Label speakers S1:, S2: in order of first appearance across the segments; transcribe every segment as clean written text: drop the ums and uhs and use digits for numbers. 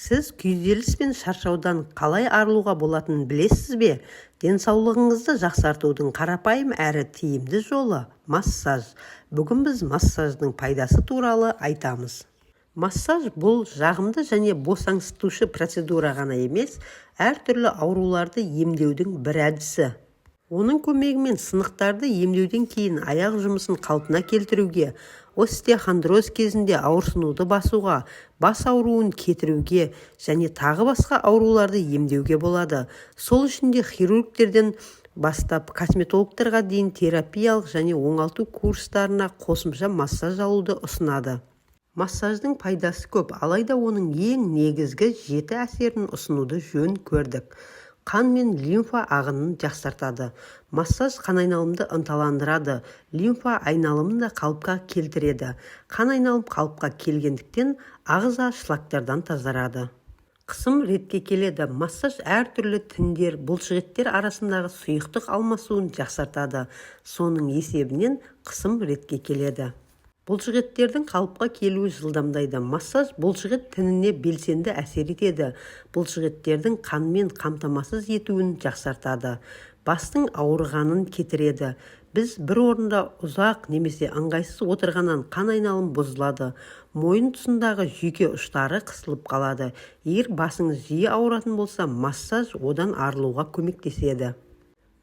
S1: Сіз күйзеліс пен шаршаудан қалай арылуға болатынын білесіз бе? Денсаулығыңызды жақсартудың қарапайым әрі тиімді жолы – массаж. Бүгін біз массаждың пайдасы туралы айтамыз. Массаж бұл жағымды және босаңсытушы процедура ғана емес, әртүрлі ауруларды емдеудің бір әдісі. Оның көмегімен сынықтарды емдеуден кейін аяқ жұмысын қалпына келтіруге, остеохондроз кезінде ауырсынуды басуға, бас ауруын кетіруге және тағы басқа ауруларды емдеуге болады. Сол үшін де хирургтерден бастап косметологтарға дейін терапиялық және оңалту курстарына қосымша массаж алуды ұсынады. Массаждың пайдасы көп, алайда оның ең негізгі 7 әсерін ұсынуды жөн көрдік. Қан мен лимфа ағынын жақсартады. Массаж қан айналымды ынталандырады. Лимфа айналымын да қалыпқа келтіреді. Қан айналым қалыпқа келгендіктен ағза шлактардан тазарады. Қысым ретке келеді. Массаж әртүрлі тіндер, бұлшықеттер арасындағы сұйықтық алмасуын жақсартады. Соның есебінен қысым ретке келеді. Бұлшықеттердің қалыпқа келуі жылдамдайды. Массаж бұлшықет тініне белсенді әсер етеді. Бұлшықеттердің қанмен қамтамасыз етуін жақсартады. Бастың ауырғанын кетіреді. Біз бір орында ұзақ немесе ыңғайсыз отырғаннан қан айналым бұзылады. Мойын тұсындағы жүйке ұштары қысылып қалады. Егер басыңыз жиі ауыратын болса, массаж одан арылуға көмектеседі.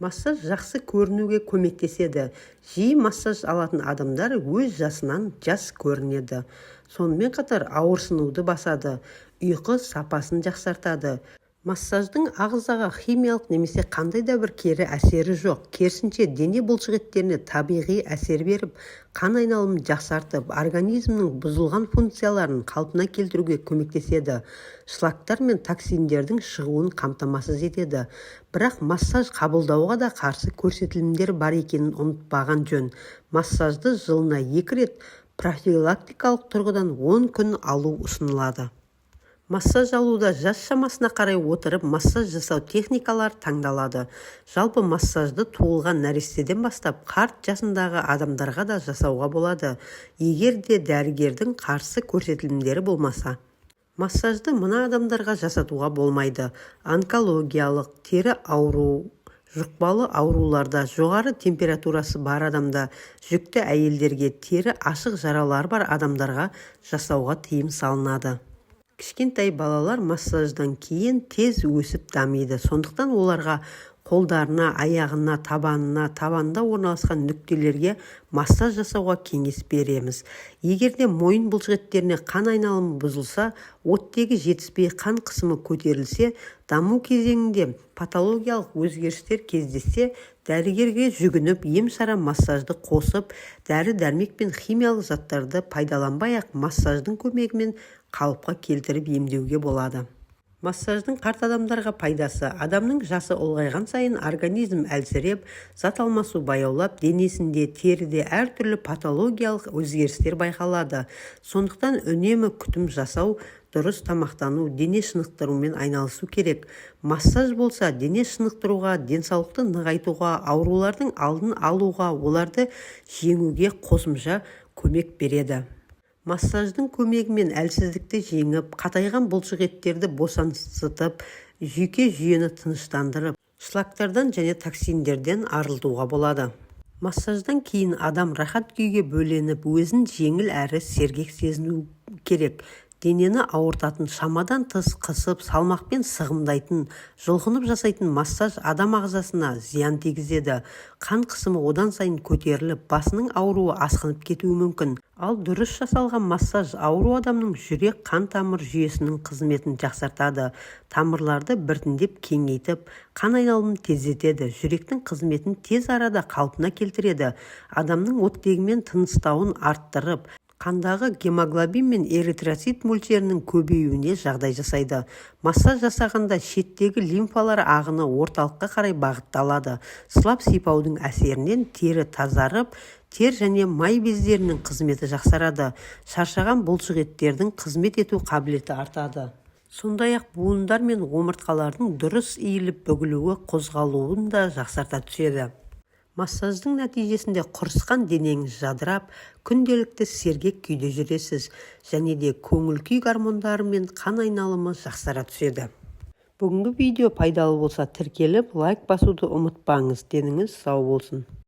S1: Массаж жақсы көрінуге көмектеседі. Жиі массаж алатын адамдар өз жасынан жас көрінеді. Сонымен қатар ауырсынуды басады, ұйқы сапасын жақсартады. Массаждың ағзаға химиялық немесе қандай да бір кері әсері жоқ. Керісінше дене бұлшықеттеріне табиғи әсер беріп, қан айналымын жақсартып, организмнің бұзылған функцияларын қалпына келтіруге көмектеседі. Шлактар мен токсиндердің шығуын қамтамасыз етеді. Бірақ массаж қабылдауға да қарсы көрсетілімдер бар екенін ұмытпаған жөн. Массажды жылына 2 рет профилактикалық тұрғыдан 10 күн алу ұсынылады. Массаж алуда жас шамасына қарай отырып массаж жасау техникалар таңдалады. Жалпы массажды туылған нәрестеден бастап қарт жасындағы адамдарға да жасауға болады, егер де дәрігердің қарсы көрсетілімдері болмаса. Массажды мына адамдарға жасатуға болмайды. Онкологиялық, тері ауру, жұқпалы ауруларда, жоғары температурасы бар адамда, жүкті әйелдерге, тері ашық жаралар бар адамдарға жасауға тыйым салынады. Кішкентай балалар массаждан кейін тез өсіп дамиды. Сондықтан оларға қолдарына, аяғына, табанында орналасқан нүктелерге массаж жасауға кеңес береміз. Егер де мойын бұлшықеттеріне қан айналымы бұзылса, оттегі жетіспей қан қысымы көтерілсе, даму кезеңінде патологиялық өзгерістер кездессе, дәрігерге жүгініп, ем-шара массажды қосып, дәрі-дәрмек пен химиялық заттарды пайдаланбай-ақ массаждың көмегімен қалыпқа келтіріп емдеуге болады. Массаждың қарт адамдарға пайдасы: адамның жасы ұлғайған сайын организм әлсіреп, зат алмасу баяулап, денесінде, теріде әртүрлі патологиялық өзгерістер байқалады. Сондықтан үнемі күтім жасау, дұрыс тамақтану, дене шынықтырумен айналысу керек. Массаж болса, дене шынықтыруға, денсаулықты нығайтуға, аурулардың алдын алуға, оларды жеңуге қосымша көмек береді. Массаждың көмегімен әлсіздікті жеңіп, қатайған бұлшықеттерді босаңсытып, жүйке жүйені тыныштандырып, шлактардан және токсиндерден арылтуға болады. Массаждан кейін адам рахат күйге бөленіп, өзін жеңіл әрі сергек сезіну керек. Денені ауыртатын, шамадан тыс қысып, салмақпен сығымдайтын, жұлқынып жасайтын массаж адам ағзасына зиян тигізеді. Қан қысымы одан сайын көтеріліп, басының ауруы асқынып кетуі мүмкін. Ал дұрыс жасалған массаж ауру адамның жүрек қан тамыр жүйесінің қызметін жақсартады. Тамырларды біртіндеп кеңейтіп, қан айналымын тездетеді. Жүректің қызметін тез арада қалпына келтіреді. Адамның оттегімен тыныстауын арттырып, қандағы гемоглобин мен эритроцит мөлшерінің көбеюіне жағдай жасайды. Массаж жасағанда шеттегі лимфалар ағыны орталыққа қарай бағытталады. Сылап сипаудың әсерінен тері тазарып, тер және май бездерінің қызметі жақсарады. Шаршаған бұлшықеттердің қызмет ету қабілеті артады. Сондай-ақ буындар мен омыртқалардың дұрыс иіліп бүгілуі, қозғалуын да жақсарта түседі. Массаждың нәтижесінде құрысқан денеңіз жадырап, күнделікті сергек күйде жүресіз, және де көңіл-күй гормондары мен қан айналымы жақсара түседі. Бүгінгі видео пайдалы болса тіркеліп, лайк басуды ұмытпаңыз. Деніңіз сау болсын.